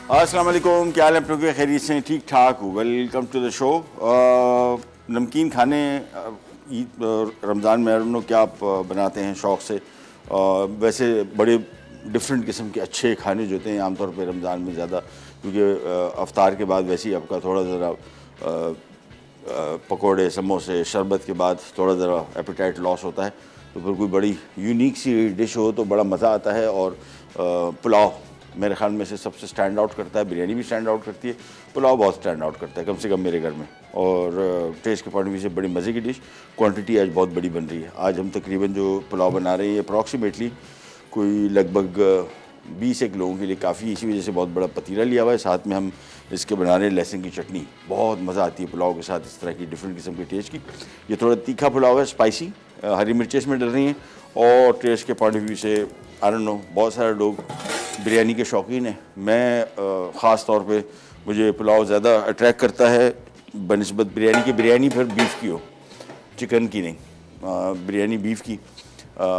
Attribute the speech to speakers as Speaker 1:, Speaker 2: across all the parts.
Speaker 1: अस्सलाम वालेकुम, क्या हाल है आप लोगों के? खैरियत से? ठीक ठाक हूँ। Welcome to the show. नमकीन खाने ईद रमज़ान में नो क्या आप बनाते हैं शौक़ से? वैसे बड़े डिफरेंट किस्म के अच्छे खाने जो होते हैं आमतौर पे रमज़ान में ज़्यादा, क्योंकि अफ्तार के बाद वैसे ही आपका थोड़ा ज़रा पकोड़े समोसे शरबत के बाद थोड़ा ज़रा एपेटाइट लॉस होता है, तो फिर कोई बड़ी यूनिक सी डिश हो तो बड़ा मज़ा आता है। और पुलाव मेरे ख्याल में से सबसे स्टैंड आउट करता है। बिरयानी भी स्टैंड आउट करती है, पुलाव बहुत स्टैंड आउट करता है, कम से कम मेरे घर में। और टेस्ट के पॉइंट ऑफ व्यू से बड़ी मज़े की डिश। क्वांटिटी आज बहुत बड़ी बन रही है। आज हम तकरीबन जो पुलाव बना रहे हैं अप्रॉक्सीमेटली कोई लगभग 20 एक लोगों के लिए काफ़ी, इसी वजह से बहुत बड़ा पतीला लिया हुआ है। साथ में हम इसके बना रहे हैं लहसुन की चटनी। बहुत मज़ा आती है पुलाव के साथ इस तरह की डिफरेंट किस्म के टेस्ट की। ये थोड़ा तीखा पुलाव है, स्पाइसी, हरी मिर्चें इसमें डल रही हैं। और टेस्ट के पॉइंट ऑफ व्यू से आई डोंट नो, बहुत सारे लोग बिरयानी के शौकीन हैं। मैं ख़ास तौर पे मुझे पुलाव ज़्यादा अट्रैक्ट करता है बनिस्बत बिरयानी के। बिरयानी फिर बीफ की हो, चिकन की नहीं। बिरयानी बीफ की,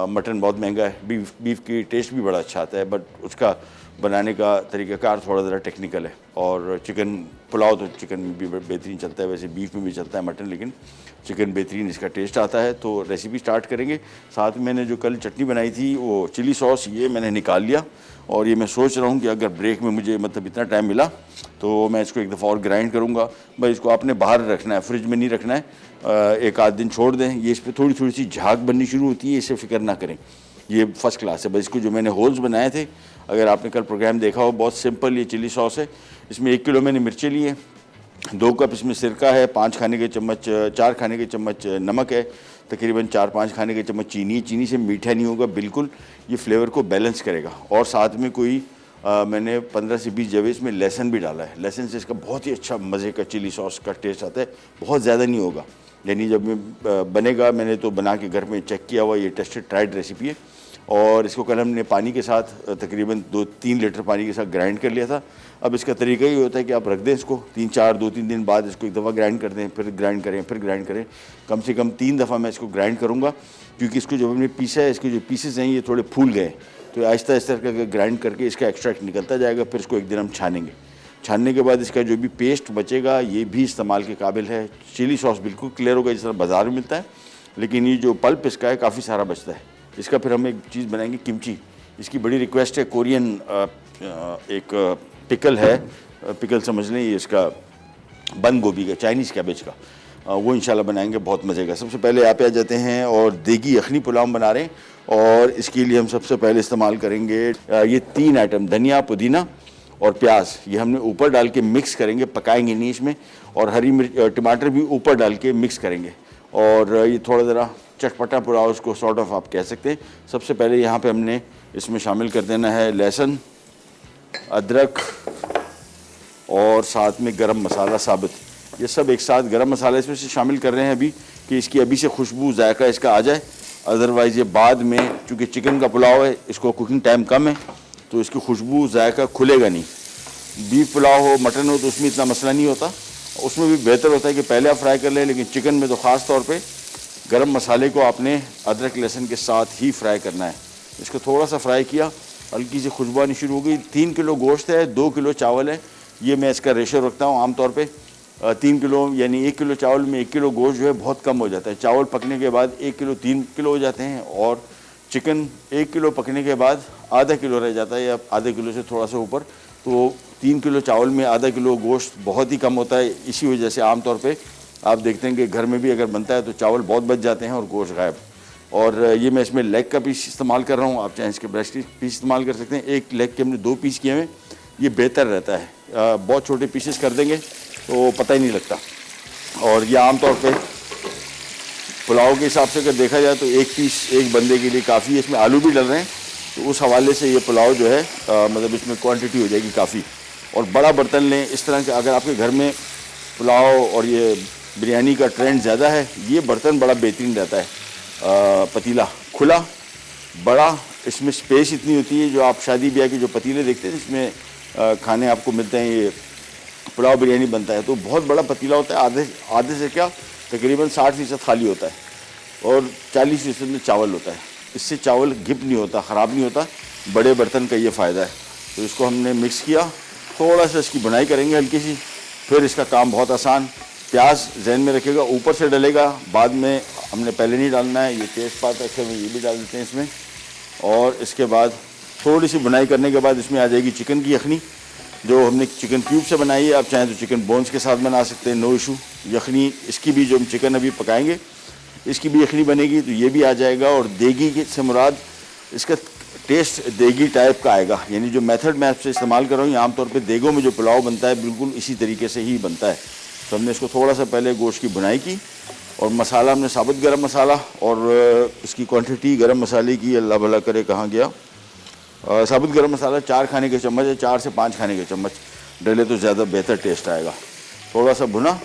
Speaker 1: मटन बहुत महंगा है, बीफ की टेस्ट भी बड़ा अच्छा आता है, बट उसका बनाने का तरीक़ाकार थोड़ा ज़रा टेक्निकल है। और चिकन पुलाव तो चिकन में भी बेहतरीन चलता है, वैसे बीफ में भी चलता है मटन, लेकिन चिकन बेहतरीन इसका टेस्ट आता है। तो रेसिपी स्टार्ट करेंगे। साथ में मैंने जो कल चटनी बनाई थी वो चिली सॉस, ये मैंने निकाल लिया। और ये मैं सोच रहा हूँ कि अगर ब्रेक में मुझे मतलब इतना टाइम मिला तो मैं इसको एक दफ़ा और ग्राइंड करूँगा। भाई इसको आपने बाहर रखना है, फ्रिज में नहीं रखना है। एक आध दिन छोड़ दें, ये इस पर थोड़ी थोड़ी सी झाग बननी शुरू होती है, इससे फ़िक्र ना करें, ये फ़र्स्ट क्लास है। बस इसको जो मैंने होल्स बनाए थे, अगर आपने कल प्रोग्राम देखा हो, बहुत सिंपल ये चिली सॉस है। इसमें 1 किलो मैंने मिर्चें ली हैं, 2 कप इसमें सिरका है, 5 खाने के चम्मच 4 खाने के चम्मच नमक है, तकरीबन 4-5 खाने के चम्मच चीनी। चीनी से मीठा नहीं होगा बिल्कुल, ये फ्लेवर को बैलेंस करेगा। और साथ में कोई मैंने 15 से 20 जवे इसमें लहसुन भी डाला है। लहसुन से इसका बहुत ही अच्छा मज़े का चिली सॉस का टेस्ट आता है। बहुत ज़्यादा नहीं होगा, यानी जब मैं बनेगा, मैंने तो बना के घर में चेक किया हुआ, ये टेस्टेड ट्राइड रेसिपी है। और इसको कल हमने पानी के साथ तकरीबन 2-3 लीटर पानी के साथ ग्राइंड कर लिया था। अब इसका तरीका ये होता है कि आप रख दें इसको 2-3 दिन बाद इसको एक दफ़ा ग्राइंड कर दें, फिर ग्राइंड करें, फिर ग्राइंड करें। कम से कम 3 दफ़ा मैं इसको ग्राइंड करूँगा, क्योंकि इसको जो हमने पीसा है, इसके जो पीसेस हैं ये थोड़े फूल गए, तो आहिस्ता आहिस्ता करके ग्राइंड करके इसका एक्सट्रैक्ट निकलता जाएगा। फिर इसको एक दिन हम छानेंगे। छानने के बाद इसका जो भी पेस्ट बचेगा ये भी इस्तेमाल के काबिल है। चिली सॉस बिल्कुल क्लियर होगा जिस तरह बाज़ार में मिलता है, लेकिन ये जो पल्प इसका है काफ़ी सारा बचता है। इसका फिर हम एक चीज़ बनाएंगे, किमची। इसकी बड़ी रिक्वेस्ट है, कोरियन एक पिकल है, पिकल समझ लें, ये इसका बंद गोभी का, चाइनीज़ कैबेज का, वो इंशाल्लाह बनाएंगे, बहुत मज़े का। सबसे पहले यहाँ पे आ जाते हैं और देगी यखनी पुलाव बना रहे हैं। और इसके लिए हम सबसे पहले इस्तेमाल करेंगे ये 3 आइटम, धनिया, पुदीना और प्याज। ये हमने ऊपर डाल के मिक्स करेंगे, पकाएंगे नहीं इसमें। और हरी मिर्च, टमाटर भी ऊपर डाल के मिक्स करेंगे। और ये थोड़ा ज़रा चटपटा पुलाव उसको सॉर्ट ऑफ आप कह सकते हैं। सबसे पहले यहाँ पे हमने इसमें शामिल कर देना है लहसुन, अदरक और साथ में गरम मसाला साबित। ये सब एक साथ गरम मसाला इसमें से शामिल कर रहे हैं अभी, कि इसकी अभी से खुशबू जायका इसका आ जाए। अदरवाइज़ ये बाद में, चूँकि चिकन का पुलाव है, इसको कुकिंग टाइम कम है, तो इसकी खुशबू जायका खुलेगा नहीं। बीफ पुलाव हो, मटन हो, तो उसमें इतना मसला नहीं होता, उसमें भी बेहतर होता है कि पहले आप फ्राई कर लें। लेकिन चिकन में तो ख़ास तौर पे गरम मसाले को आपने अदरक लहसुन के साथ ही फ्राई करना है। इसको थोड़ा सा फ्राई किया, हल्की सी खुशबू आनी शुरू हो गई। 3 किलो गोश्त है, 2 किलो चावल है, ये मैं इसका रेशो रखता हूँ आमतौर पे। 3 किलो यानी 1 किलो चावल में 1 किलो गोश्त जो है बहुत कम हो जाता है। चावल पकने के बाद 1 किलो 3 किलो हो जाते हैं, और चिकन 1 किलो पकने के बाद आधा किलो रह जाता है, या आधे किलो से थोड़ा सा ऊपर। तो 3 किलो चावल में आधा किलो गोश्त बहुत ही कम होता है। इसी वजह से आमतौर पे आप देखते हैं कि घर में भी अगर बनता है तो चावल बहुत बच जाते हैं और गोश्त गायब। और ये मैं इसमें लेग का पीस इस्तेमाल कर रहा हूँ, आप चाहें इसके ब्रेस्ट पीस इस्तेमाल कर सकते हैं। एक लेग के हमने 2 पीस किए हुए, ये बेहतर रहता है। बहुत छोटे पीसेस कर देंगे तो पता ही नहीं लगता। और ये आमतौर पे पुलाव के हिसाब से अगर देखा जाए तो 1 पीस एक बंदे के लिए काफ़ी है। इसमें आलू भी डल रहे हैं, तो उस हवाले से ये पुलाव जो है मतलब इसमें क्वांटिटी हो जाएगी काफ़ी। और बड़ा बर्तन लें इस तरह के, अगर आपके घर में पुलाव और ये बिरयानी का ट्रेंड ज़्यादा है, ये बर्तन बड़ा बेहतरीन रहता है। पतीला खुला बड़ा, इसमें स्पेस इतनी होती है। जो आप शादी ब्याह के जो पतीले देखते हैं इसमें खाने आपको मिलते हैं, ये पुलाव बिरयानी बनता है, तो बहुत बड़ा पतीला होता है। आधे से क्या तकरीबन 60% खाली होता है, और 40% में चावल होता है। इससे चावल घिप नहीं होता, ख़राब नहीं होता। बड़े बर्तन का ये फ़ायदा है। तो इसको हमने मिक्स किया थोड़ा सा इसकी बुनाई करेंगे हल्की सी, फिर इसका काम बहुत आसान। प्याज जहन में रखिएगा ऊपर से डलेगा, बाद में हमने पहले नहीं डालना है। ये तेज़पात रखे हुए ये भी डाल देते हैं इसमें। और इसके बाद थोड़ी सी बुनाई करने के बाद इसमें आ जाएगी चिकन की यखनी, जो हमने चिकन क्यूब से बनाई है। आप चाहें तो चिकन बोन्स के साथ बना सकते हैं, नो इशू। यखनी इसकी भी जो हम चिकन अभी पकाएंगे इसकी भी यखनी बनेगी, तो ये भी आ जाएगा। और देगी से मुराद इसका टेस्ट देगी टाइप का आएगा, यानी जो मेथड मैं आपसे इस्तेमाल कर रहा हूँ आमतौर पे देगों में जो पुलाव बनता है बिल्कुल इसी तरीके से ही बनता है। तो हमने इसको थोड़ा सा पहले गोश्त की बुनाई की, और मसाला हमने साबुत गरम मसाला, और इसकी क्वांटिटी गरम मसाले की अल्लाह भला करे कहाँ गया, साबुत गरम मसाला 4 खाने के चम्मच है, 4 से 5 खाने के चम्मच डले तो ज़्यादा बेहतर टेस्ट आएगा। थोड़ा सा भुना,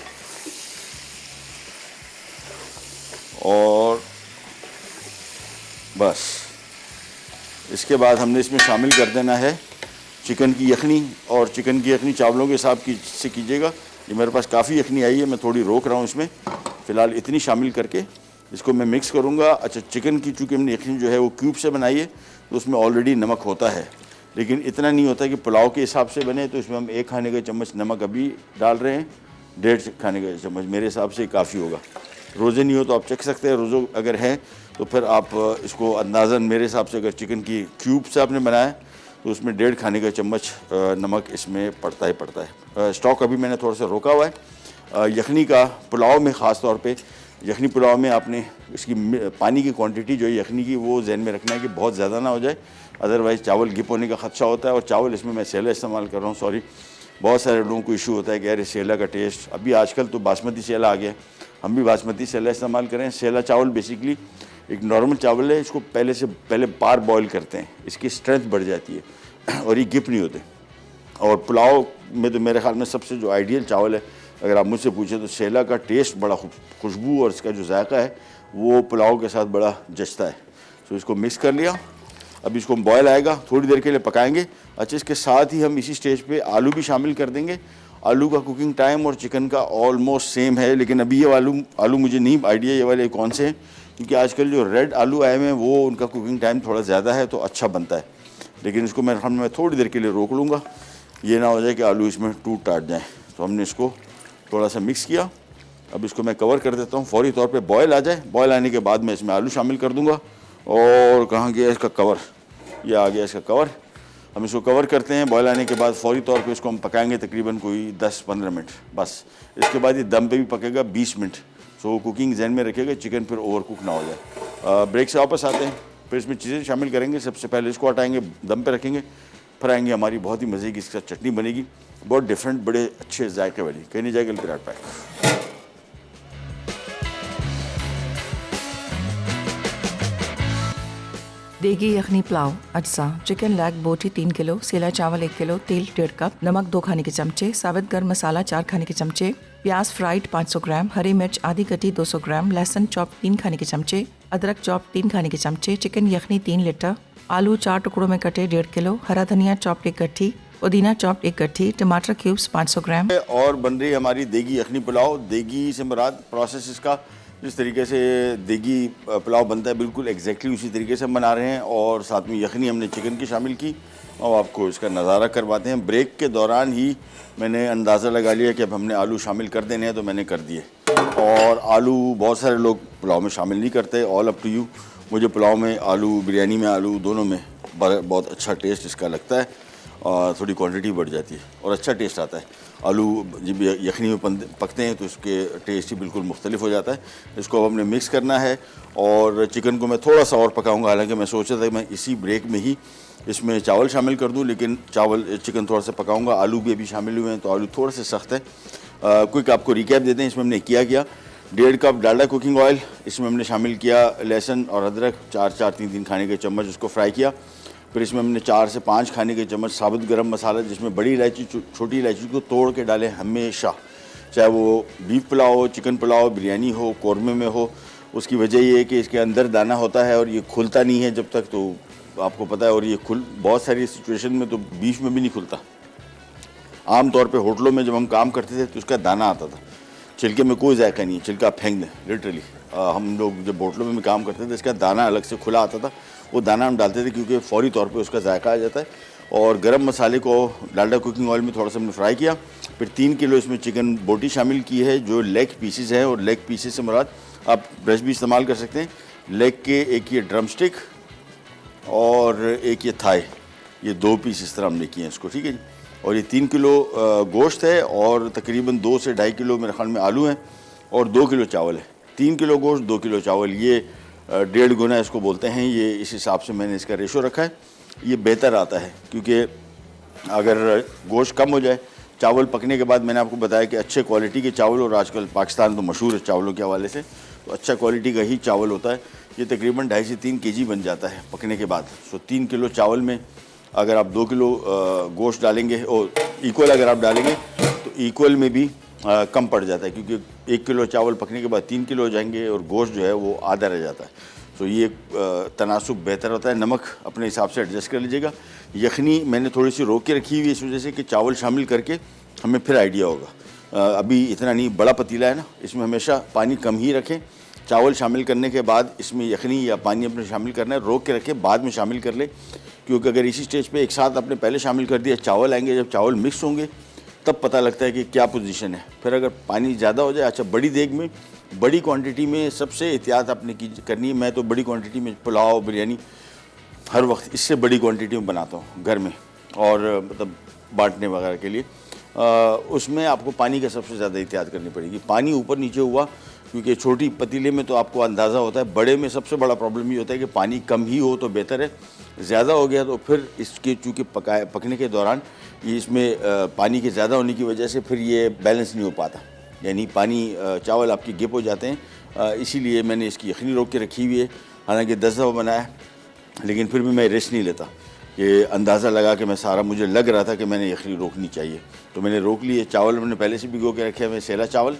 Speaker 1: और बस इसके बाद हमने इसमें शामिल कर देना है चिकन की यखनी। और चिकन की यखनी चावलों के हिसाब की से कीजिएगा। ये मेरे पास काफ़ी यखनी आई है, मैं थोड़ी रोक रहा हूँ इसमें। फ़िलहाल इतनी शामिल करके इसको मैं मिक्स करूँगा। अच्छा, चिकन की चूँकि हमने यखनी जो है वो क्यूब से बनाई है तो उसमें ऑलरेडी नमक होता है, लेकिन इतना नहीं होता कि पुलाव के हिसाब से बने। तो इसमें हम 1 खाने का चम्मच नमक अभी डाल रहे हैं, 1.5 खाने का चम्मच मेरे हिसाब से काफ़ी होगा। रोज़े नहीं हो तो आप चख सकते हैं, रोज़ों अगर हैं तो फिर आप इसको अंदाज़न मेरे हिसाब से अगर चिकन की क्यूब से आपने बनाया तो उसमें 1.5 खाने का चम्मच नमक इसमें पड़ता है। स्टॉक अभी मैंने थोड़ा सा रोका हुआ है। यखनी का पुलाव में ख़ास तौर पे, यखनी पुलाव में आपने इसकी पानी की क्वांटिटी जो है यखनी की वो जहन में रखना है कि बहुत ज़्यादा ना हो जाए, अदरवाइज़ चावल गिप होने का ख़दशा होता है। और चावल इसमें मैं सेला इस्तेमाल कर रहा हूँ, सॉरी। बहुत सारे लोगों को इशू होता है कि यार सेला का टेस्ट, अभी आजकल तो बासमती सेला आ गया, हम भी बासमती सेला इस्तेमाल करें। सेला चावल बेसिकली एक नॉर्मल चावल है, इसको पहले पार बॉयल करते हैं, इसकी स्ट्रेंथ बढ़ जाती है और ये गिप नहीं होते। और पुलाव में तो मेरे ख्याल में सबसे जो आइडियल चावल है, अगर आप मुझसे पूछें तो सेला का टेस्ट बड़ा खुशबू और इसका जो जायका है वो पुलाव के साथ बड़ा जचता है। तो इसको मिक्स कर लिया, अब इसको बॉयल आएगा, थोड़ी देर के लिए पकाएंगे। अच्छा, इसके साथ ही हम इसी स्टेज पे आलू भी शामिल कर देंगे। आलू का कुकिंग टाइम और चिकन का ऑलमोस्ट सेम है, लेकिन अभी ये आलू मुझे नहीं आइडिया ये वाले कौन से हैं, क्योंकि आजकल जो रेड आलू आए हुए हैं वो उनका कुकिंग टाइम थोड़ा ज़्यादा है तो अच्छा बनता है। लेकिन इसको मैं थोड़ी देर के लिए रोक लूँगा, ये ना हो जाए कि आलू इसमें टूट टाट जाए। तो हमने इसको थोड़ा सा मिक्स किया, अब इसको मैं कवर कर देता हूँ, फौरी तौर पे बॉयल आ जाए। बॉयल आने के बाद मैं इसमें आलू शामिल कर दूँगा। और कहाँ गया इसका कवर, ये आ गया इसका कवर। हम इसको कवर करते हैं, बॉयल आने के बाद फौरी तौर पे इसको हम पकाएंगे तकरीबन कोई 10-15 मिनट बस। इसके बाद ये दम पे भी पकेगा 20 मिनट। सो कुकिंग जहन में रखिएगा, चिकन फिर ओवर कुक ना हो जाए। ब्रेक से वापस आते हैं, फिर इसमें चीज़ें शामिल करेंगे। सबसे पहले इसको हटाएंगे, दम पे रखेंगे, फिर आएंगे हमारी बहुत ही मज़े की इसके साथ चटनी बनेगी, बहुत डिफरेंट, बड़े अच्छे जायके वाली। कहीं नहीं जाएगा विराट पैक।
Speaker 2: देगी यखनी पुलाव अज्जा: चिकन लेग बोटी 3 किलो, सेला चावल 1 किलो, तेल 1.5 कप, नमक 2 खाने के चमचे, साबित गर्म मसाला 4 खाने के चमचे, प्याज फ्राइड 500 ग्राम, हरी मिर्च आधी कटी 200 ग्राम, लहसुन चॉप 3 खाने के चमचे, अदरक चॉप 3 खाने के चमचे, चिकन यखनी 3 लीटर, आलू 4 टुकड़ों में कटे 1.5 किलो, हरा धनिया चॉप 1 गट्ठी, पुदीना चॉप 1 गट्ठी, टमाटर क्यूब्स 500 ग्राम।
Speaker 1: और बन रही है हमारी देगी यखनी पुलाव। देगी से मुराद प्रोसेस इसका जिस तरीके से देगी पुलाव बनता है बिल्कुल एग्जैक्टली उसी तरीके से हम बना रहे हैं। और साथ में यखनी हमने चिकन की शामिल की, और आपको इसका नज़ारा करवाते हैं। ब्रेक के दौरान ही मैंने अंदाज़ा लगा लिया कि अब हमने आलू शामिल कर देने हैं, तो मैंने कर दिए। और आलू बहुत सारे लोग पुलाव में शामिल नहीं करते, ऑल अप टू यू। मुझे पुलाव में आलू, बिरयानी में आलू, दोनों में बहुत अच्छा टेस्ट इसका लगता है, और थोड़ी क्वांटिटी बढ़ जाती है और अच्छा टेस्ट आता है। आलू जब यखनी में पकते हैं तो उसके टेस्ट ही बिल्कुल मुख्तलिफ हो जाता है। इसको अब हमने मिक्स करना है, और चिकन को मैं थोड़ा सा और पकाऊंगा। हालांकि मैं सोचा था कि मैं इसी ब्रेक में ही इसमें चावल शामिल कर दूं, लेकिन चिकन थोड़ा सा पकाऊंगा। आलू भी अभी शामिल हुए हैं तो आलू थोड़ा सा सख्त है। क्विक आपको रिकैप देते हैं इसमें हमने क्या किया। 1.5 कप डालडा कुकिंग ऑयल, इसमें हमने शामिल किया लहसुन और अदरक 4-3 खाने के चम्मच, उसको फ्राई किया। फिर इसमें हमने 4 से 5 खाने के चम्मच साबुत गरम मसाला, जिसमें बड़ी इलायची, छोटी इलायची को तोड़ के डालें हमेशा, चाहे वो बीफ पुलाव हो, चिकन पुलाव, बिरयानी हो, कौरमे में हो। उसकी वजह ये है कि इसके अंदर दाना होता है और ये खुलता नहीं है जब तक, तो आपको पता है। और ये बहुत सारी सिचुएशन में तो बीफ में भी नहीं खुलता। आम तौर पे होटलों में जब हम काम करते थे तो उसका दाना आता था, छिलके में कोई जायका नहीं है, छिलका आप फेंक दें लिटरली। हम लोग जब होटलों में भी काम करते थे इसका दाना अलग से खुला आता था, वो दाना हम डालते थे क्योंकि फ़ौरी तौर पे उसका जायका आ जाता है। और गरम मसाले को डालडा कुकिंग ऑयल में थोड़ा सा हमने फ्राई किया। फिर 3 किलो इसमें चिकन बोटी शामिल की है जो लेग पीसेस है, और लेग पीसेस से मुराद आप ब्रेस्ट भी इस्तेमाल कर सकते हैं। लेग के एक ये ड्रम स्टिक और एक ये थाई, ये 2 पीस इस तरह हमने किए हैं इसको, ठीक है जी। और ये 3 किलो गोश्त है और तकरीबन 2 से 2.5 किलो मेरे ख्याल में आलू हैं और 2 किलो चावल है। 3 किलो गोश्त 2 किलो चावल, ये 1.5 गुना इसको बोलते हैं। ये इस हिसाब से मैंने इसका रेशो रखा है। ये बेहतर आता है क्योंकि अगर गोश्त कम हो जाए, चावल पकने के बाद मैंने आपको बताया कि अच्छे क्वालिटी के चावल, और आजकल पाकिस्तान तो मशहूर है चावलों के हवाले से, तो अच्छा क्वालिटी का ही चावल होता है। ये तकरीबन 2.5 से 3 केजी बन जाता है पकने के बाद। सो 3 किलो चावल में अगर आप 2 किलो गोश्त डालेंगे और इक्वल अगर आप डालेंगे तो इक्वल में भी कम पड़ जाता है, क्योंकि 1 किलो चावल पकने के बाद 3 किलो हो जाएंगे और गोश्त जो है वो आधा रह जाता है। तो ये तनासुब बेहतर होता है। नमक अपने हिसाब से एडजस्ट कर लीजिएगा। यखनी मैंने थोड़ी सी रोक के रखी हुई है इस वजह से कि चावल शामिल करके हमें फिर आइडिया होगा। अभी इतना नहीं, बड़ा पतीला है ना, इसमें हमेशा पानी कम ही रखें। चावल शामिल करने के बाद इसमें यखनी या पानी अपने शामिल करना है, रोक के रखें, बाद में शामिल कर ले, क्योंकि अगर इसी स्टेज पे एक साथ आपने पहले शामिल कर दिया, चावल आएंगे, जब चावल मिक्स होंगे तब पता लगता है कि क्या पोजीशन है। फिर अगर पानी ज़्यादा हो जाए, अच्छा बड़ी देग में बड़ी क्वांटिटी में सबसे एहतियात आपने करनी है। मैं तो बड़ी क्वांटिटी में पुलाव बिरयानी हर वक्त इससे बड़ी क्वांटिटी में बनाता हूँ घर में, और मतलब बांटने वगैरह के लिए। उसमें आपको पानी का सबसे ज़्यादा एहतियात करनी पड़ेगी। पानी ऊपर नीचे हुआ, क्योंकि छोटी पतीले में तो आपको अंदाज़ा होता है, बड़े में सबसे बड़ा प्रॉब्लम ये होता है कि पानी कम ही हो तो बेहतर है, ज़्यादा हो गया तो फिर इसके चूँकि पकने के दौरान ये इसमें पानी के ज़्यादा होने की वजह से फिर ये बैलेंस नहीं हो पाता, यानी पानी चावल आपके गिप हो जाते हैं। इसीलिए मैंने इसकी यखनी रोक के रखी हुई है। हालांकि 10 दफ़ा बनाया, लेकिन फिर भी मैं रेस्ट नहीं लेता। ये अंदाज़ा लगा कि मैं सारा, मुझे लग रहा था कि मैंने यखनी रोकनी चाहिए, तो मैंने रोक ली है। चावल मैंने पहले से भिगो के रखे हैं, सेला चावल,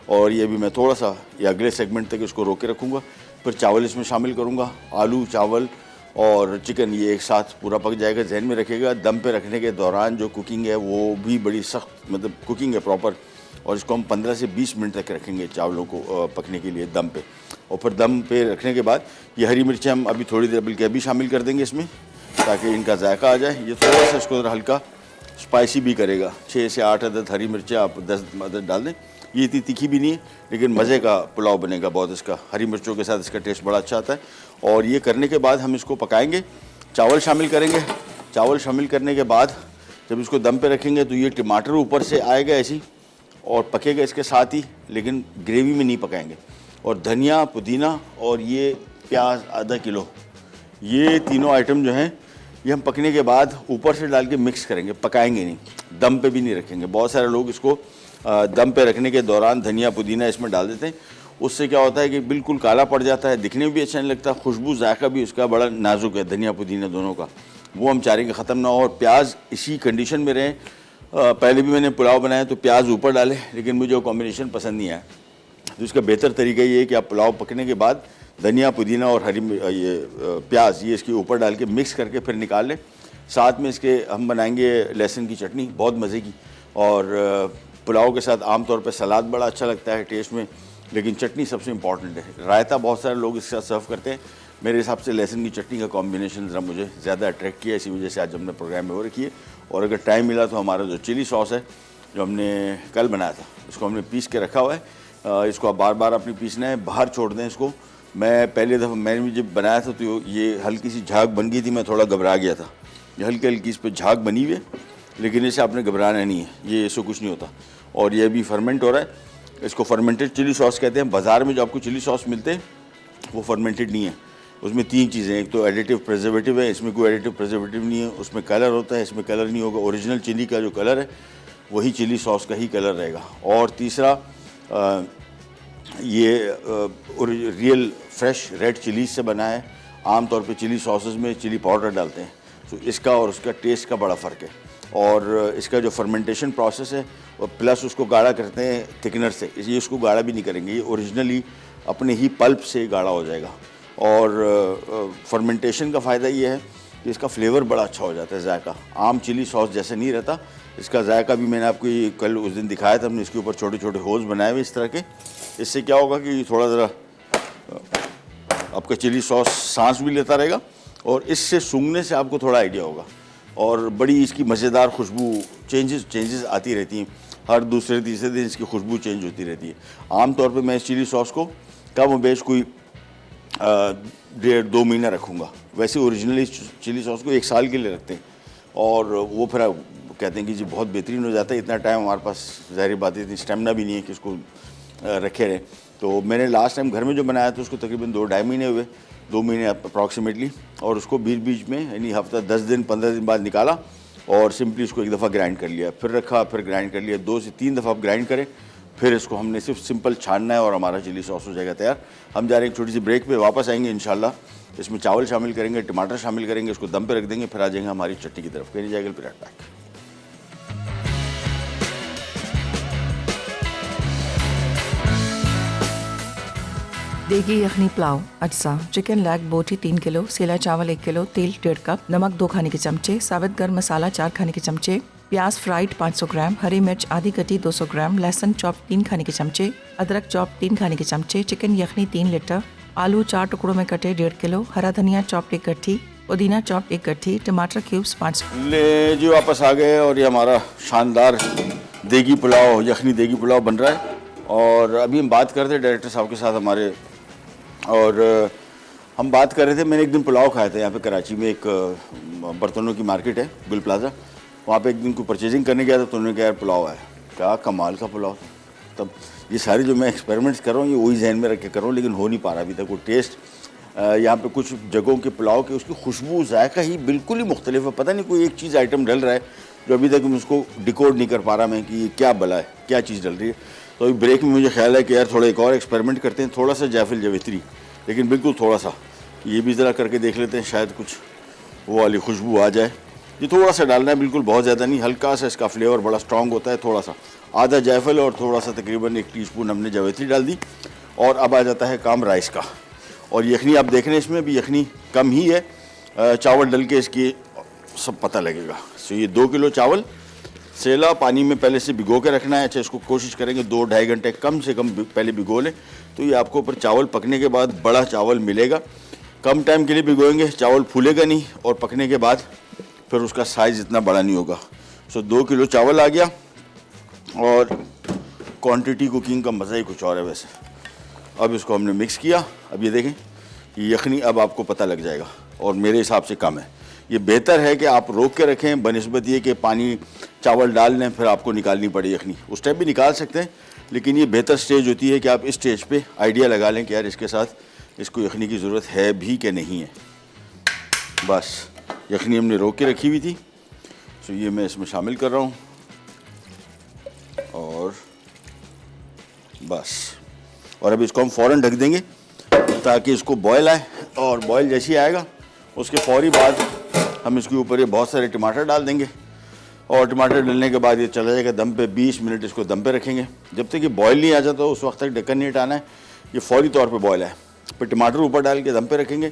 Speaker 1: और ये भी मैं थोड़ा सा या अगले सेगमेंट तक इसको रोक के रखूँगा। फिर चावल इसमें शामिल करूँगा, आलू चावल और चिकन, ये एक साथ पूरा पक जाएगा। जहन में रखिएगा दम पे रखने के दौरान जो कुकिंग है वो भी बड़ी सख्त मतलब कुकिंग है प्रॉपर, और इसको हम 15 से 20 मिनट तक रखेंगे चावलों को पकने के लिए दम पे। और फिर दम पे रखने के बाद ये हरी मिर्चें हम अभी थोड़ी देर बल्कि अभी शामिल कर देंगे इसमें, ताकि इनका जायका आ जाए। ये थोड़ा सा इसको हल्का स्पाइसी भी करेगा। 6 से 8 अदद हरी मिर्चें आप 10 अदद डाल दें। ये इतनी तीखी भी नहीं है, लेकिन मज़े का पुलाव बनेगा बहुत इसका। हरी मिर्चों के साथ इसका टेस्ट बड़ा अच्छा आता है। और ये करने के बाद हम इसको पकाएंगे, चावल शामिल करेंगे। चावल शामिल करने के बाद जब इसको दम पे रखेंगे तो ये टमाटर ऊपर से आएगा ऐसी और पकेगा इसके साथ ही, लेकिन ग्रेवी में नहीं पकाएंगे। और धनिया, पुदीना और ये प्याज आधा किलो, ये तीनों आइटम जो हैं ये हम पकने के बाद ऊपर से डाल के मिक्स करेंगे, पकाएंगे नहीं, दम पे भी नहीं रखेंगे। बहुत सारे लोग इसको दम पे रखने के दौरान धनिया पुदीना इसमें डाल देते हैं। उससे क्या होता है कि बिल्कुल काला पड़ जाता है, दिखने में भी अच्छा नहीं लगता, खुशबू जायका भी उसका बड़ा नाजुक है धनिया पुदीना दोनों का। वो हम चाह रहे हैं कि ख़त्म ना हो और प्याज इसी कंडीशन में रहें। पहले भी मैंने पुलाव बनाया तो प्याज ऊपर डाले, लेकिन मुझे वो कॉम्बिनेशन पसंद नहीं आया। तो इसका बेहतर तरीका ये है कि आप पुलाव पकने के बाद धनिया पुदीना और हरी ये प्याज ये इसके ऊपर डाल के मिक्स करके फिर निकाल लें। साथ में इसके हम बनाएंगे लहसुन की चटनी, बहुत मज़े की। और पुलाव के साथ आमतौर पे सलाद बड़ा अच्छा लगता है टेस्ट में, लेकिन चटनी सबसे इम्पॉर्टेंट है। रायता बहुत सारे लोग इसके साथ सर्व करते हैं, मेरे हिसाब से लहसुन की चटनी का कॉम्बिनेशन ज़रा मुझे ज़्यादा अट्रैक्ट किया, इसी वजह से आज हमने प्रोग्राम में वो रखी है। और अगर टाइम मिला तो हमारा जो चिली सॉस है जो हमने कल बनाया था, इसको हमने पीस के रखा हुआ है। इसको आप बार बार अपनी पीसना है, बाहर छोड़ दें इसको। मैं पहले दफ़ा मैंने जब बनाया था तो ये हल्की सी झाग बन गई थी, मैं थोड़ा घबरा गया था। ये हल्की हल्की इस पर झाग बनी हुई है, लेकिन इसे आपने घबराना नहीं है, ये इससे कुछ नहीं होता। और ये भी फर्मेंट हो रहा है, इसको फर्मेंटेड चिली सॉस कहते हैं। बाज़ार में जो आपको चिली सॉस मिलते हैं वो फर्मेंटेड नहीं है। उसमें 3 चीज़ें, एक तो एडिटिव प्रिजर्वेटिव है, इसमें कोई एडिटिव प्रिजर्वेटिव नहीं है। उसमें कलर होता है, इसमें कलर नहीं होगा। ओरिजिनल चिली का जो कलर है वही चिली सॉस का ही कलर रहेगा। और तीसरा ये रियल फ्रेश रेड चिलीज से बना है। आम तौर पे चिली सॉसेस में चिली पाउडर डालते हैं, तो इसका और उसका टेस्ट का बड़ा फ़र्क है। और इसका जो फर्मेंटेशन प्रोसेस है और प्लस उसको गाढ़ा करते हैं थिकनर से, ये इसको गाढ़ा भी नहीं करेंगे, ये ओरिजिनली अपने ही पल्प से गाढ़ा हो जाएगा। और फर्मेंटेशन का फ़ायदा ये है कि इसका फ्लेवर बड़ा अच्छा हो जाता है, जायका आम चिली सॉस जैसे नहीं रहता। इसका जायका भी मैंने आपको ये कल उस दिन दिखाया था, हमने इसके ऊपर छोटे छोटे होल्स बनाए हुए इस तरह के। इससे क्या होगा कि थोड़ा ज़रा आपका चिली सॉस सांस भी लेता रहेगा और इससे सूंघने से आपको थोड़ा आइडिया होगा और बड़ी इसकी मज़ेदार खुशबू चेंजेस आती रहती हैं। हर दूसरे तीसरे दिन इसकी खुशबू चेंज होती रहती है। आम तौर पे मैं इस चिली सॉस को कम बेश कोई 1.5-2 महीना रखूँगा। वैसे ओरिजिनली चिली सॉस को 1 साल के लिए रखते हैं और वो फिर कहते हैं कि जी बहुत बेहतरीन हो जाता है। इतना टाइम हमारे पास ज़ाहिर बात है इतनी स्टेमिना भी नहीं है कि इसको रखे रहें। तो मैंने लास्ट टाइम घर में जो बनाया था उसको तकरीबन 2-2.5 महीने हुए, 2 महीने अप्रॉक्सीमेटली, और उसको बीच बीच में यानी हफ्ता 10 दिन 15 दिन बाद निकाला और सिंपली उसको एक दफ़ा ग्राइंड कर लिया, फिर रखा, फिर ग्राइंड कर लिया। 2 से 3 दफ़ा आप ग्राइंड करें, फिर इसको हमने सिर्फ सिंपल छानना है और हमारा चिली सॉस हो जाएगा तैयार। हम जा रहे हैं एक छोटी सी ब्रेक पे, वापस आएंगे इंशाल्लाह। इसमें चावल शामिल करेंगे, टमाटर शामिल करेंगे, उसको दम पे रख देंगे, फिर आ जाएंगे हमारी चटनी की तरफ। कहीं जाएगा फिर बैक।
Speaker 2: देगी यखनी पुलाव, अज्जा, चिकन लेग बोटी 3 किलो, सेला चावल 1 किलो, तेल 1.5 कप, नमक 2 खाने के चमचे, साबित गर्म मसाला 4 खाने के चमचे, प्याज फ्राइड 500 ग्राम, हरी मिर्च आधी कटी 200 ग्राम, लहसुन चॉप 3 खाने के चमचे, अदरक चॉप 3 खाने के चमचे, चिकन यखनी 3 लीटर, आलू 4 टुकड़ों में कटे 1.5 किलो, हरा धनिया चॉप 1 गट्ठी, पुदीना चॉप 1 गट्ठी, टमाटर क्यूब्स 5।
Speaker 1: ले जी वापस आ गए और ये हमारा शानदार देगी पुलाव, यखनी देगी पुलाव बन रहा है। और अभी हम बात कर रहे थे डायरेक्टर साहब के साथ हमारे, और हम बात कर रहे थे, मैंने एक दिन पुलाव खाया था यहाँ पे कराची में, एक बर्तनों की मार्केट है गुल प्लाजा, वहाँ पे एक दिन को परचेजिंग करने गया था तो उन्होंने कहा यार पुलाव है, क्या कमाल का पुलाव था। तब ये सारे जो मैं एक्सपेरिमेंट्स कर रहा हूँ ये वही जहन में रख के कर रहा हूँ, लेकिन हो नहीं पा रहा अभी तक वो टेस्ट। यहाँ पे कुछ जगहों के पुलाव के उसकी खुशबू जायका ही बिल्कुल ही मुख्तलिफ है। पता नहीं कोई एक चीज़ आइटम डल रहा है जो अभी तक मैं उसको डिकोड नहीं कर पा रहा मैं कि ये क्या बला है, क्या चीज़ डल रही है। तो अभी ब्रेक में मुझे ख्याल है कि यार थोड़ा एक और एक्सपेरिमेंट करते हैं, थोड़ा सा जायफल जावित्री, लेकिन बिल्कुल थोड़ा सा ये भी ज़रा करके देख लेते हैं, शायद कुछ वो वाली खुशबू आ जाए। ये थोड़ा सा डालना है, बिल्कुल बहुत ज़्यादा नहीं, हल्का सा, इसका फ्लेवर बड़ा स्ट्रॉन्ग होता है। थोड़ा सा आधा जायफल और थोड़ा सा तकरीबन 1 टीस्पून हमने जावित्री डाल दी। और अब आ जाता है काम राइस का। और यखनी आप देख रहे हैं इसमें भी यखनी कम ही है, चावल डल के इसकी सब पता लगेगा। सो ये 2 किलो चावल सेला पानी में पहले से भिगो के रखना है। अच्छा, इसको कोशिश करेंगे 2-2.5 घंटे कम से कम पहले भिगो लें, तो ये आपको ऊपर चावल पकने के बाद बड़ा चावल मिलेगा। कम टाइम के लिए भिगोएंगे, चावल फूलेगा नहीं और पकने के बाद फिर उसका साइज़ इतना बड़ा नहीं होगा। सो 2 किलो चावल आ गया और क्वांटिटी कुकिंग का मज़ा ही कुछ और है वैसे। अब इसको हमने मिक्स किया। अब ये देखें कि यखनी अब आपको पता लग जाएगा और मेरे हिसाब से कम है। ये बेहतर है कि आप रोक के रखें बनिस्बत ये कि पानी चावल डाल लें फिर आपको निकालनी पड़े यखनी। उस टाइम भी निकाल सकते हैं, लेकिन ये बेहतर स्टेज होती है कि आप इस स्टेज पे आइडिया लगा लें कि यार इसके साथ इसको यखनी की ज़रूरत है भी कि नहीं है। बस यखनी हमने रोक के रखी हुई थी, तो ये मैं इसमें शामिल कर रहा हूँ और बस। और अब इसको हम फ़ौरन ढक देंगे ताकि इसको बॉयल आए, और बॉयल जैसे ही आएगा उसके फ़ौरी बाद हम इसके ऊपर ये बहुत सारे टमाटर डाल देंगे। और टमाटर डालने के बाद ये चला जाएगा दम पे। 20 मिनट इसको दम पे रखेंगे, जब तक ये बॉयल नहीं आ जाता उस वक्त तक ढक्कन नहीं हटाना है। ये फौरी तौर पे बॉयल है, फिर टमाटर ऊपर डाल के दम पे रखेंगे।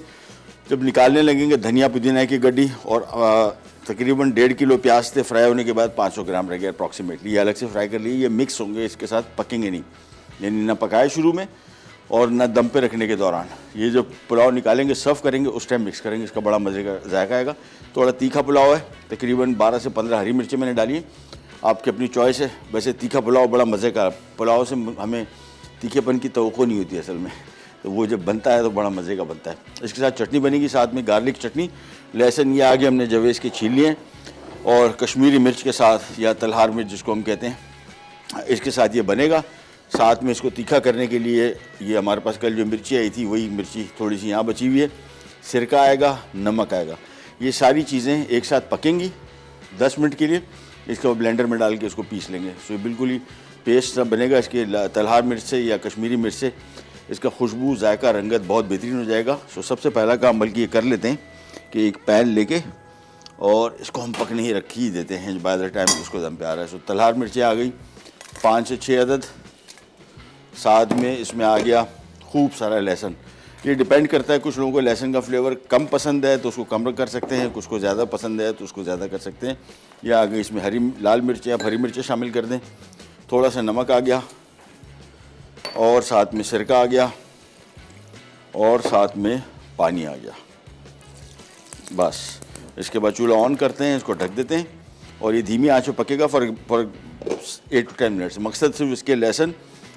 Speaker 1: जब निकालने लगेंगे धनिया पुदीना की गड्डी और तकरीबन 1.5 किलो प्याज थे फ्राई होने के बाद 500 ग्राम रह गया अप्रॉक्सीमेटली। ये अलग से फ्राई कर लिए, ये मिक्स होंगे इसके साथ, पकेंगे नहीं, यानी ना पकाए शुरू में और ना दम पे रखने के दौरान। ये जो पुलाव निकालेंगे सर्व करेंगे उस टाइम मिक्स करेंगे, इसका बड़ा मज़े का जायका आएगा। थोड़ा तीखा पुलाव है, तकरीबन 12 से 15 हरी मिर्चें मैंने डाली है, आपकी अपनी चॉइस है। वैसे तीखा पुलाव बड़ा मज़े का, पुलाव से हमें तीखेपन की तवक्को नहीं होती असल में, तो वो जब बनता है तो बड़ा मज़े का बनता है। इसके साथ चटनी बनेगी, साथ में गार्लिक चटनी, लहसुन ये आगे हमने जवेज़ के छील लिए, और कश्मीरी मिर्च के साथ या तलहार मिर्च जिसको हम कहते हैं, इसके साथ ये बनेगा। साथ में इसको तीखा करने के लिए ये हमारे पास कल जो मिर्ची आई थी वही मिर्ची थोड़ी सी यहाँ बची हुई है, सिरका आएगा, नमक आएगा। ये सारी चीज़ें एक साथ पकेंगी 10 मिनट के लिए। इसको ब्लेंडर में डाल के इसको पीस लेंगे। सो बिल्कुल ही पेस्ट सब बनेगा इसके तलहार मिर्च से या कश्मीरी मिर्च से। इसका खुशबू, जायका, रंगत बहुत बेहतरीन हो जाएगा। सो सबसे पहला काम बल्कि ये कर लेते हैं कि एक पैन लेके और इसको हम पकने ही रख ही देते हैं बाय द टाइम इसको दम पे आ रहा है। सो तलहार मिर्चें आ गई 5 से 6 अदद, साथ में इसमें आ गया खूब सारा लहसुन। ये डिपेंड करता है, कुछ लोगों को लहसुन का फ्लेवर कम पसंद है तो उसको कम कर सकते हैं, कुछ को ज़्यादा पसंद है तो उसको ज़्यादा कर सकते हैं। या आ गई इसमें लाल मिर्चें, आप हरी मिर्चें शामिल कर दें। थोड़ा सा नमक आ गया और साथ में सिरका आ गया और साथ में पानी आ गया। बस इसके बाद चूल्हा ऑन करते हैं, इसको ढक देते हैं और ये धीमी आंच पे पकेगा फॉर 8 to 10 मिनट्स। मकसद सिर्फ इसके लहसुन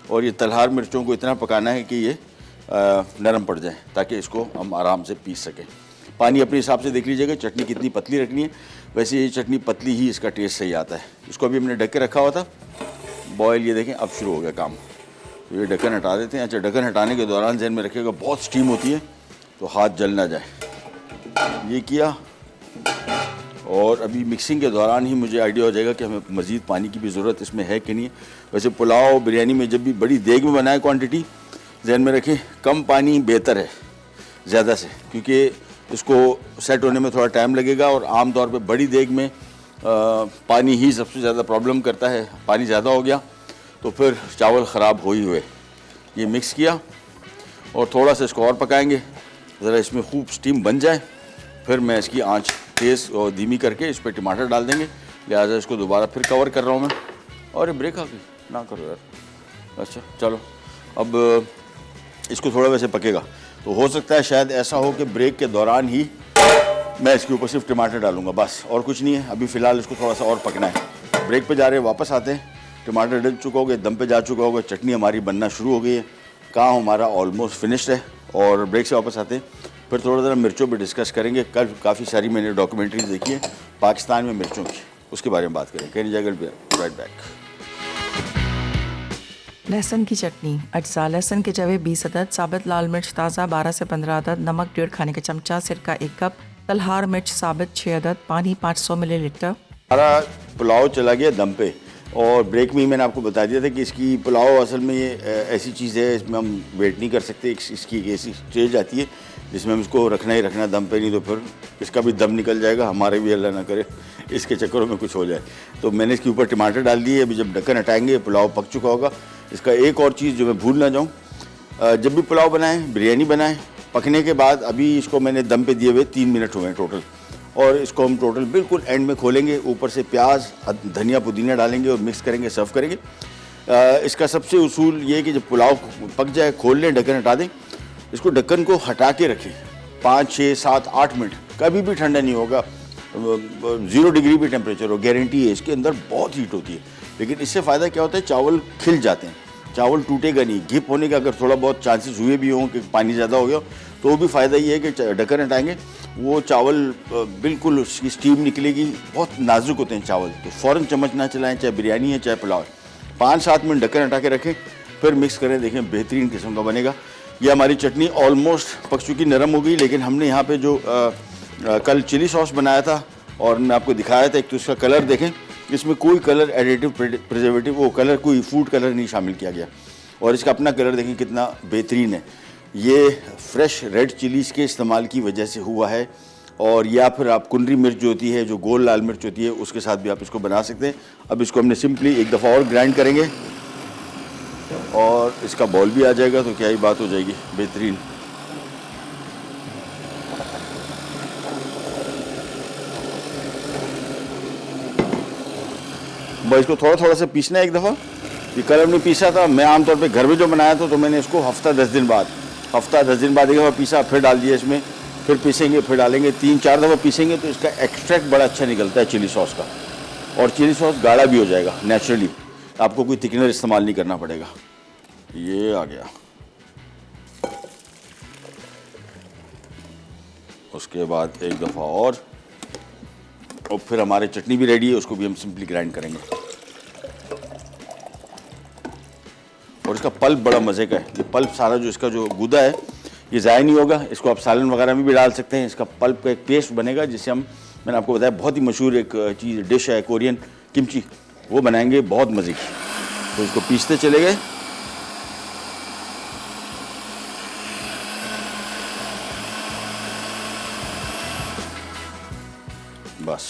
Speaker 1: और ये तलहार मिर्चों को इतना पकाना है कि ये नरम पड़ जाए, ताकि इसको हम आराम से पीस सकें। पानी अपने हिसाब से देख लीजिएगा, चटनी कितनी पतली रखनी है। वैसे ये चटनी पतली ही इसका टेस्ट सही आता है। इसको अभी हमने ढक के रखा हुआ था बॉयल, ये देखें अब शुरू हो गया काम। तो ये ढक्कन हटा देते हैं। अच्छा, ढक्कन हटाने के दौरान ध्यान में रखिएगा बहुत स्टीम होती है तो हाथ जल ना जाए। ये किया और अभी मिक्सिंग के दौरान ही मुझे आइडिया हो जाएगा कि हमें मज़ीद पानी की भी ज़रूरत इसमें है कि नहीं। वैसे पुलाव बिरयानी में जब भी बड़ी देग में बनाए क्वांटिटी ध्यान में रखें, कम पानी बेहतर है ज़्यादा से, क्योंकि इसको सेट होने में थोड़ा टाइम लगेगा और आम तौर पे बड़ी देग में पानी ही सबसे ज़्यादा प्रॉब्लम करता है। पानी ज़्यादा हो गया तो फिर चावल ख़राब हो ही हुए। ये मिक्स किया और थोड़ा सा इसको और पकाएंगे, ज़रा इसमें खूब स्टीम बन जाए, फिर मैं इसकी आंच तेज़ और धीमी करके इस पर टमाटर डाल देंगे। लिहाजा इसको दोबारा फिर कवर कर रहा हूँ मैं। और ये ब्रेक आ गई, ना करो यार। अच्छा चलो, अब इसको थोड़ा वैसे पकेगा तो हो सकता है शायद ऐसा हो कि ब्रेक के दौरान ही मैं इसके ऊपर सिर्फ टमाटर डालूंगा, बस और कुछ नहीं है। अभी फ़िलहाल इसको थोड़ा सा और पकना है। ब्रेक पे जा रहे हैं, वापस आते हैं। टमाटर डल चुका होगा, दम पे जा चुका होगा, चटनी हमारी बनना शुरू हो गई है, काम हमारा ऑलमोस्ट फिनिश्ड है। और ब्रेक से वापस आते हैं, फिर थोड़ा ज़रा मिर्चों पे डिस्कस करेंगे। कल काफ़ी सारी मैंने डॉक्यूमेंट्रीज देखी है पाकिस्तान में मिर्चों की, उसके बारे में बात करें। कहीं जाकर राइट बैक।
Speaker 2: लहसुन की चटनी अज्जा। लहसुन के जवे 20 अदद, साबित लाल मिर्च ताज़ा 12 से 15 अदद, नमक 1.5 खाने का चमचा, सिरका 1 कप, तलहार मिर्च साबित 6 अदद, पानी 500 मिलीलीटर।
Speaker 1: हमारा पुलाव चला गया दम पे और ब्रेक में ही मैंने आपको बता दिया था कि इसकी पुलाव असल में ये ऐसी चीज़ है, इसमें हम वेट नहीं कर सकते। इसकी एक ऐसी स्टेज आती है जिसमें हम इसको रखना ही रखना दम पे, नहीं तो फिर इसका भी दम निकल जाएगा, हमारे भी अल्लाह ना करे इसके चक्करों में कुछ हो जाए। तो मैंने इसके ऊपर टमाटर डाल दिए। अभी जब ढक्कन हटाएंगे पुलाव पक चुका होगा। इसका एक और चीज़ जो मैं भूल ना जाऊँ, जब भी पुलाव बनाएं, बिरयानी बनाएं, पकने के बाद अभी इसको मैंने दम पे दिए हुए 3 मिनट हुए हैं टोटल, और इसको हम टोटल बिल्कुल एंड में खोलेंगे, ऊपर से प्याज धनिया पुदीना डालेंगे और मिक्स करेंगे, सर्व करेंगे। इसका सबसे उसूल ये है कि जब पुलाव पक जाए खोल लें, ढक्कन हटा दें, इसको ढक्कन को हटा के रखें 5, 6, 7, 8 मिनट। कभी भी ठंडा नहीं होगा, 0 डिग्री भी टेम्परेचर हो, गारंटी है। इसके अंदर बहुत हीट होती है, लेकिन इससे फ़ायदा क्या होता है, चावल खिल जाते हैं, चावल टूटेगा नहीं। घिप होने का अगर थोड़ा बहुत चांसेस हुए भी हों कि पानी ज़्यादा हो गया, तो वो भी फ़ायदा ये है कि ढक्कन हटाएंगे, वो चावल बिल्कुल उसकी स्टीम निकलेगी। बहुत नाजुक होते हैं चावल, तो फ़ौरन चम्मच ना चलाएं, चाहे बिरयानी है चाहे पुलाव। 5-7 मिनट ढक्कन हटा के रखें, फिर मिक्स करें, देखें बेहतरीन किस्म का बनेगा। ये हमारी चटनी ऑलमोस्ट पक चुकी, नरम हो गई। लेकिन हमने यहाँ पे जो कल चिली सॉस बनाया था और मैं आपको दिखाया था, एक तो इसका कलर देखें, इसमें कोई कलर एडिटिव प्रिजर्वेटिव वो कलर कोई फूड कलर नहीं शामिल किया गया, और इसका अपना कलर देखें कितना बेहतरीन है। ये फ्रेश रेड चिलीज़ के इस्तेमाल की वजह से हुआ है, और या फिर आप कुंडरी मिर्च जो होती है, जो गोल लाल मिर्च होती है, उसके साथ भी आप इसको बना सकते हैं। अब इसको हमने सिंपली एक दफ़ा और ग्राइंड करेंगे और इसका बॉल भी आ जाएगा, तो क्या ही बात हो जाएगी बेहतरीन। बस इसको थोड़ा थोड़ा सा पीसना है एक दफ़ा। ये कल हमने पीसा था, मैं आमतौर पे घर में जो बनाया था, तो मैंने इसको हफ्ता 10 दिन बाद एक दफ़ा पीसा, फिर डाल दिया इसमें, फिर पीसेंगे, फिर डालेंगे, 3-4 दफ़ा पीसेंगे तो इसका एक्सट्रैक्ट बड़ा अच्छा निकलता है चिली सॉस का, और चिली सॉस गाढ़ा भी हो जाएगा नेचुरली, आपको कोई थिकनर इस्तेमाल नहीं करना पड़ेगा। ये आ गया। उसके बाद एक दफ़ा और फिर हमारी चटनी भी रेडी है, उसको भी हम सिंपली ग्राइंड करेंगे। और इसका पल्प बड़ा मज़े का है। ये पल्प सारा जो इसका जो गूदा है ये ज़ाया नहीं होगा, इसको आप सालन वगैरह में भी डाल सकते हैं। इसका पल्प का एक पेस्ट बनेगा जिससे हम, मैंने आपको बताया बहुत ही मशहूर एक चीज़ डिश है कोरियन किमची, वो बनाएंगे बहुत मज़े की। तो इसको पीसते चले गए। बस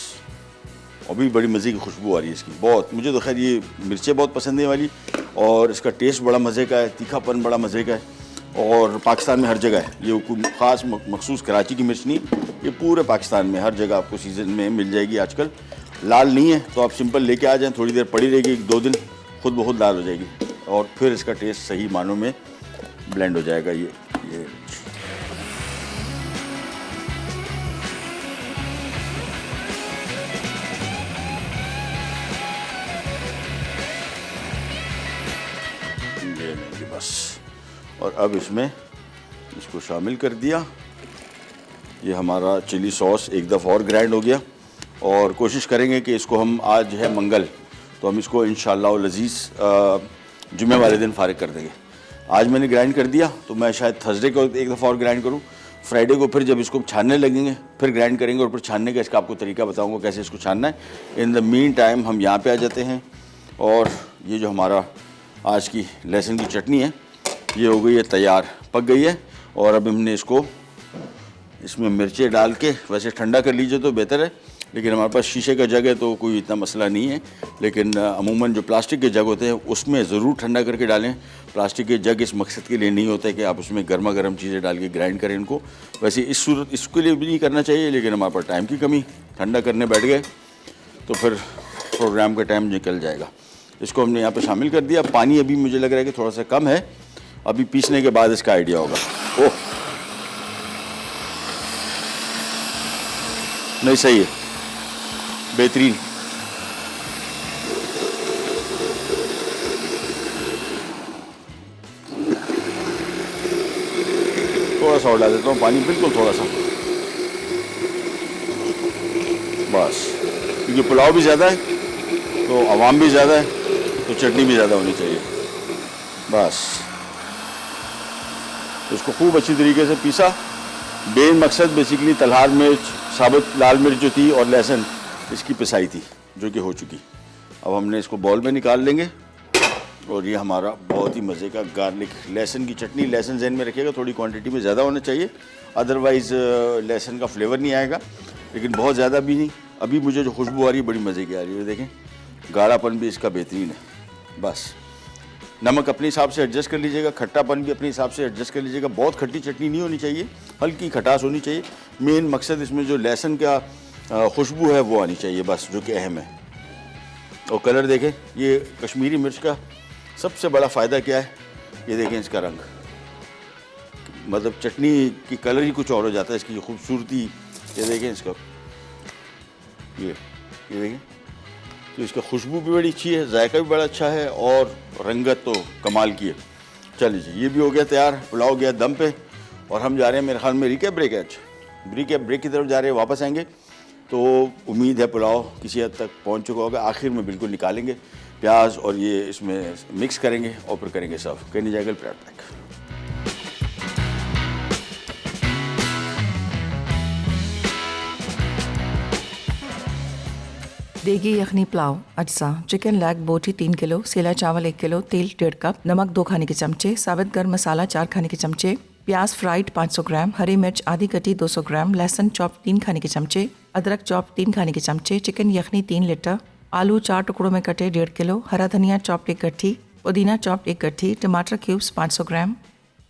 Speaker 1: अभी बड़ी मज़े की खुशबू आ रही है इसकी बहुत। मुझे तो खैर ये मिर्चें बहुत पसंद है वाली, और इसका टेस्ट बड़ा मज़े का है, तीखापन बड़ा मज़े का है, और पाकिस्तान में हर जगह है। ये कोई ख़ास मखसूस कराची की मिर्च नहीं, ये पूरे पाकिस्तान में हर जगह आपको सीज़न में मिल जाएगी। आजकल लाल नहीं है तो आप सिंपल लेके आ जाएं, थोड़ी देर पड़ी रहेगी, 2 दिन खुद ब खुद लाल हो जाएगी, और फिर इसका टेस्ट सही मानों में ब्लेंड हो जाएगा। ये बस। और अब इसमें इसको शामिल कर दिया। ये हमारा चिली सॉस एक दफ़ा और ग्राइंड हो गया और कोशिश करेंगे कि इसको हम, आज है मंगल, तो हम इसको इंशाअल्लाह लजीज़ जुम्मे वाले दिन फ़ारिग कर देंगे। आज मैंने ग्राइंड कर दिया, तो मैं शायद थर्सडे को एक दफ़ा और ग्राइंड करूँ। फ्राइडे को फिर जब इसको छानने लगेंगे फिर ग्राइंड करेंगे और फिर छानने का इसका आपको तरीका बताऊंगा कैसे इसको छानना है। इन द मीन टाइम हम यहाँ पे आ जाते हैं और ये जो हमारा आज की लहसुन की चटनी है ये हो गई है तैयार, पक गई है। और अब हमने इसको इसमें मिर्चें डाल के, वैसे ठंडा कर लीजिए तो बेहतर है, लेकिन हमारे पास शीशे का जग है तो कोई इतना मसला नहीं है। लेकिन अमूमन जो प्लास्टिक के जग होते हैं उसमें ज़रूर ठंडा करके डालें। प्लास्टिक के जग इस मकसद के लिए नहीं होता है कि आप उसमें गर्मा गर्म चीज़ें डाल के ग्राइंड करें इनको। वैसे इस सूरत इसके लिए भी नहीं करना चाहिए, लेकिन हमारे पास टाइम की कमी, ठंडा करने बैठ गए तो फिर प्रोग्राम का टाइम निकल जाएगा। इसको हमने यहाँ पर शामिल कर दिया। पानी अभी मुझे लग रहा है कि थोड़ा सा कम है, अभी पीसने के बाद इसका आइडिया होगा। ओह नहीं, सही है, बेहतरीन। थोड़ा सा और डाल देता हूँ पानी, बिल्कुल थोड़ा सा बस, क्योंकि पुलाव भी ज़्यादा है तो अवाम भी ज़्यादा है तो चटनी भी ज़्यादा होनी चाहिए। बस इसको खूब अच्छी तरीके से पीसा। मेन मकसद बेसिकली तलहार मिर्च, साबुत लाल मिर्च जो थी और लहसुन, इसकी पिसाई थी जो कि हो चुकी। अब हमने इसको बाउल में निकाल लेंगे और ये हमारा बहुत ही मज़े का गार्लिक लहसुन की चटनी। लहसुन जहन में रखिएगा, थोड़ी क्वांटिटी में ज़्यादा होना चाहिए, अदरवाइज़ लहसुन का फ्लेवर नहीं आएगा, लेकिन बहुत ज़्यादा भी नहीं। अभी मुझे जो खुशबू आ रही है बड़ी मज़े की आ रही है, देखें गाढ़ापन भी इसका बेहतरीन है। बस नमक अपने हिसाब से एडजस्ट कर लीजिएगा, खट्टापन भी अपने हिसाब से एडजस्ट कर लीजिएगा। बहुत खट्टी चटनी नहीं होनी चाहिए, हल्की खटास होनी चाहिए। मेन मकसद इसमें जो लहसुन का खुशबू है वो आनी चाहिए, बस, जो कि अहम है। और कलर देखें, ये कश्मीरी मिर्च का सबसे बड़ा फ़ायदा क्या है, ये देखें इसका रंग, मतलब चटनी की कलर ही कुछ और हो जाता है, इसकी खूबसूरती। ये देखें इसका, ये देखें, तो इसका खुशबू भी बड़ी अच्छी है, जायका भी बड़ा अच्छा है और रंगत तो कमाल की है। चलिए जी, ये भी हो गया तैयार, पुलाव हो गया दम पे और हम जा रहे हैं मेरे ख्याल में रिकैप ब्रेक है। अच्छा रिकैप ब्रेक की तरफ जा रहे हैं, वापस आएंगे तो उम्मीद है पुलाव किसी हद तक पहुंच चुका होगा। आखिर में बिल्कुल निकालेंगे प्याज और ये इसमें मिक्स करेंगे और फिर करेंगे सर्व। कहीं नहीं जाएगा प्लेट पैक।
Speaker 2: देगी यखनी पुलाव, अज्जा, चिकन लेग बोटी 3 किलो, सेला चावल 1 किलो, तेल 1.5 कप, नमक 2 खाने के चमचे, साबित गर्म मसाला 4 खाने के चमचे, प्याज फ्राइड 500 ग्राम, हरी मिर्च आधी कटी 200 ग्राम, लहसुन चॉप 3 खाने के चमचे, अदरक चॉप 3 खाने के चमचे, चिकन यखनी 3 लीटर, आलू 4 टुकड़ों में कटे 1.5 किलो, हरा धनिया चॉप 1 गट्ठी, पुदीना चॉप 1 गट्ठी, टमाटर क्यूब्स 500 ग्राम।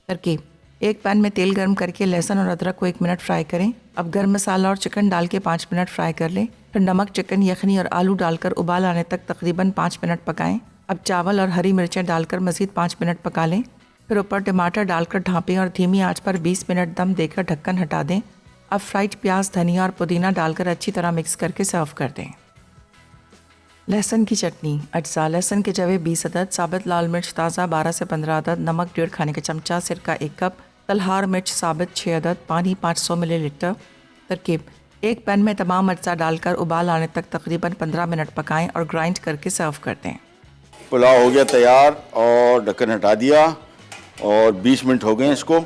Speaker 2: तरकीब: एक पैन में तेल गर्म करके लहसुन और अदरक को 1 मिनट फ्राई करें। अब गर्म मसाला और चिकन डाल के 5 मिनट फ्राई कर लें। फिर नमक, चिकन यखनी और आलू डालकर उबाल आने तक तकरीबन 5 मिनट पकाएं। अब चावल और हरी मिर्चें डालकर मज़ीद 5 मिनट पका लें। फिर ऊपर टमाटर डालकर ढाँपें और धीमी आंच पर 20 मिनट दम देकर ढक्कन हटा दें। अब फ्राइड प्याज, धनिया और पुदीना डालकर अच्छी तरह मिक्स करके सर्व कर दें। लहसुन की चटनी, अज्जा, लहसुन के जवे 20 अदद, साबित लाल मिर्च ताज़ा 12 से 15 अदद, नमक 1.5 खाने का चमचा, सिरका 1 कप, तलहार मिर्च साबित 6 अदद, पानी 500 मिलीलीटर। तरकीब: एक पैन में तमाम अज्जा डालकर उबाल आने तक तकरीबन 15 मिनट पकाएं और ग्राइंड करके सर्व कर दें।
Speaker 1: पुलाव हो गया तैयार और ढक्कन हटा दिया और 20 मिनट हो गए इसको।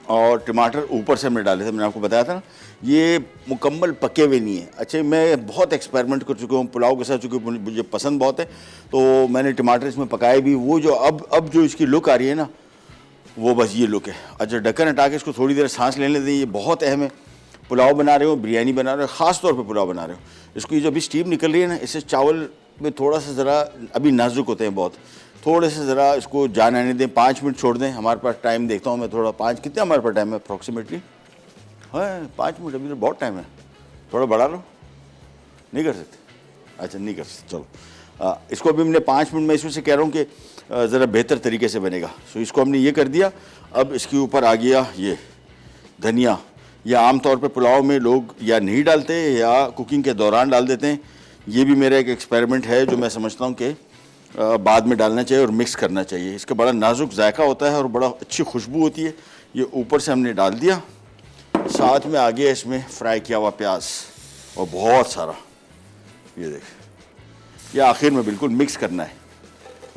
Speaker 1: और टमाटर ऊपर से हमने डाले थे, मैंने आपको बताया था ना, ये मुकम्मल पके हुए नहीं है। अच्छा, मैं बहुत एक्सपेरिमेंट कर चुका हूँ पुलाव के साथ, चूँकि मुझे पसंद बहुत है, तो मैंने टमाटर इसमें पकाए भी। वो जो अब जो इसकी लुक आ रही है ना, वो बस ये लुक है। अच्छा, ढक्कन हटा के इसको थोड़ी देर सांस लेने दें, ये बहुत अहम है। पुलाव बना रहे हो, बिरयानी बना रहे हो, ख़ास तौर पे पुलाव बना रहे हो, इसको ये जो अभी स्टीम निकल रही है ना, इससे चावल में थोड़ा सा ज़रा अभी नाजुक होते हैं बहुत, थोड़े से ज़रा इसको जान आने दें, 5 मिनट छोड़ दें। हमारे पास टाइम देखता हूँ मैं थोड़ा, 5 कितने हमारे पास टाइम है अप्रॉक्सीमेटली? है 5 मिनट, अभी तो बहुत टाइम है, थोड़ा बढ़ा लो। नहीं कर सकते? अच्छा, नहीं कर सकते, चलो। इसको अभी हमने 5 मिनट में इसमें से कह रहा हूँ कि ज़रा बेहतर तरीके से बनेगा। सो इसको हमने ये कर दिया। अब इसके ऊपर आ गया ये धनिया। या आम तौर पे पुलाव में लोग या नहीं डालते या कुकिंग के दौरान डाल देते हैं। ये भी मेरा एक एक्सपेरिमेंट है जो मैं समझता हूँ कि बाद में डालना चाहिए और मिक्स करना चाहिए। इसका बड़ा नाजुक जायका होता है और बड़ा अच्छी खुशबू होती है। ये ऊपर से हमने डाल दिया, साथ में आ गया इसमें फ्राई किया हुआ प्याज और बहुत सारा, ये देखिए, ये आखिर में बिल्कुल मिक्स करना है।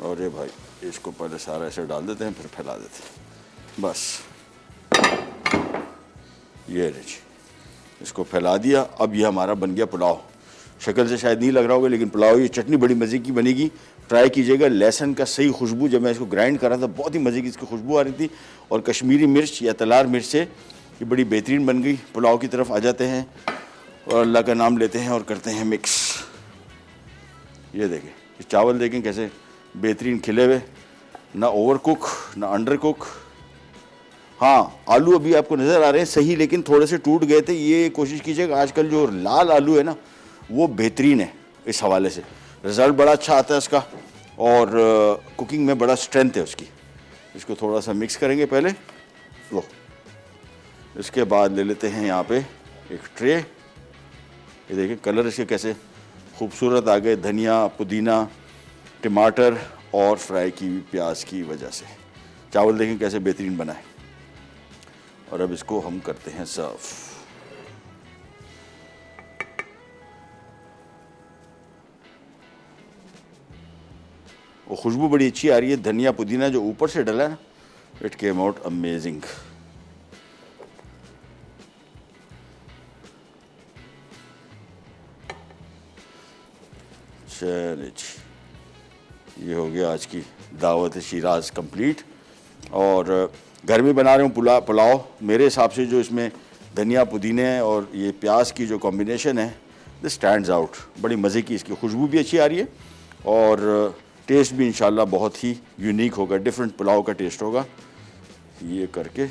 Speaker 1: और ये भाई इसको पहले सारा ऐसे डाल देते हैं, फिर फैला देते हैं, बस ये जी, इसको फैला दिया। अब ये हमारा बन गया पुलाव। शक्ल से शायद नहीं लग रहा होगा, लेकिन पुलाव, ये चटनी बड़ी मज़े की बनेगी। ट्राई कीजिएगा। लहसुन का सही खुशबू, जब मैं इसको ग्राइंड कर रहा था बहुत ही मज़े की इसकी खुशबू आ रही थी, और कश्मीरी मिर्च या तलार मिर्च से ये बड़ी बेहतरीन बन गई। पुलाव की तरफ आ जाते हैं और अल्लाह का नाम लेते हैं और करते हैं मिक्स। ये देखें, ये चावल देखें कैसे बेहतरीन खिले हुए, ना ओवर कुक ना अंडर कुक। हाँ, आलू अभी आपको नज़र आ रहे हैं सही, लेकिन थोड़े से टूट गए थे। ये कोशिश कीजिएगा, आजकल जो लाल आलू है ना वो बेहतरीन है, इस हवाले से रिज़ल्ट बड़ा अच्छा आता है इसका, और कुकिंग में बड़ा स्ट्रेंथ है उसकी। इसको थोड़ा सा मिक्स करेंगे पहले, वो इसके बाद ले लेते हैं यहाँ पे एक ट्रे। ये देखिए कलर इसके कैसे खूबसूरत आ गए, धनिया, पुदीना, टमाटर और फ्राई की हुई प्याज की वजह से। चावल देखें कैसे बेहतरीन बना है। और अब इसको हम करते हैं सर्व। वो खुशबू बड़ी अच्छी आ रही है, धनिया पुदीना जो ऊपर से डला है ना, इट केम आउट अमेजिंग। चलिए जी, ये हो गया आज की दावत शिराज कंप्लीट। और घर में बना रहे हूँ पुलाव। मेरे हिसाब से जो इसमें धनिया पुदीने और ये प्याज की जो कॉम्बिनेशन है, दिस स्टैंड्स आउट। बड़ी मज़े की इसकी खुशबू भी अच्छी आ रही है और टेस्ट भी इंशाल्लाह बहुत ही यूनिक होगा, डिफरेंट पुलाव का टेस्ट होगा। ये करके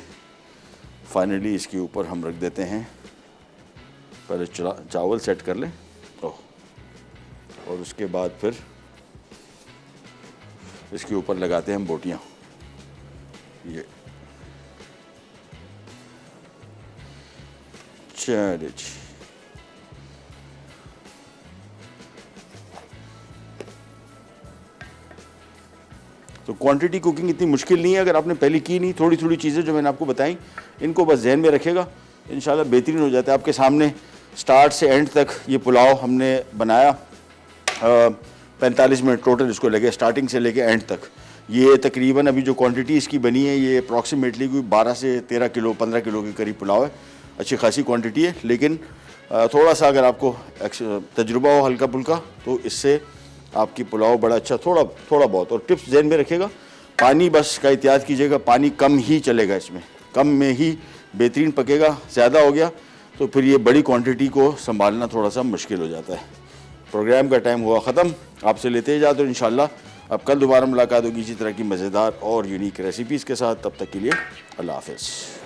Speaker 1: फाइनली इसके ऊपर हम रख देते हैं, पहले चावल सेट कर लें, और उसके बाद फिर इसके ऊपर लगाते हैं हम बोटियाँ। ये चलिए जी, तो क्वांटिटी कुकिंग इतनी मुश्किल नहीं है अगर आपने पहले की नहीं। थोड़ी थोड़ी चीज़ें जो मैंने आपको बताई, इनको बस जहन में रखेगा, इंशाल्लाह बेहतरीन हो जाता है। आपके सामने स्टार्ट से एंड तक ये पुलाव हमने बनाया, 45 मिनट टोटल इसको लगे, स्टार्टिंग से लेके एंड तक। ये तकरीबन अभी जो क्वांटिटी इसकी बनी है, ये अप्रॉक्सीमेटली कोई 12 से 13 किलो 15 किलो के करीब पुलाव है। अच्छी खासी क्वांटिटी है, लेकिन थोड़ा सा अगर आपको तजुर्बा हो हल्का फुल्का, तो इससे आपकी पुलाव बड़ा अच्छा थोड़ा बहुत। और टिप्स ध्यान में रखिएगा, पानी बस का एहतियात कीजिएगा, पानी कम ही चलेगा इसमें, कम में ही बेहतरीन पकेगा। ज़्यादा हो गया तो फिर ये बड़ी क्वांटिटी को संभालना थोड़ा सा मुश्किल हो जाता है। प्रोग्राम का टाइम हुआ ख़त्म, आपसे लेते जाते हो इंशाल्लाह। अब कल दोबारा मुलाकात होगी इसी तरह की मज़ेदार और यूनिक रेसिपीज़ के साथ। तब तक के लिए अल्लाह हाफ़िज़।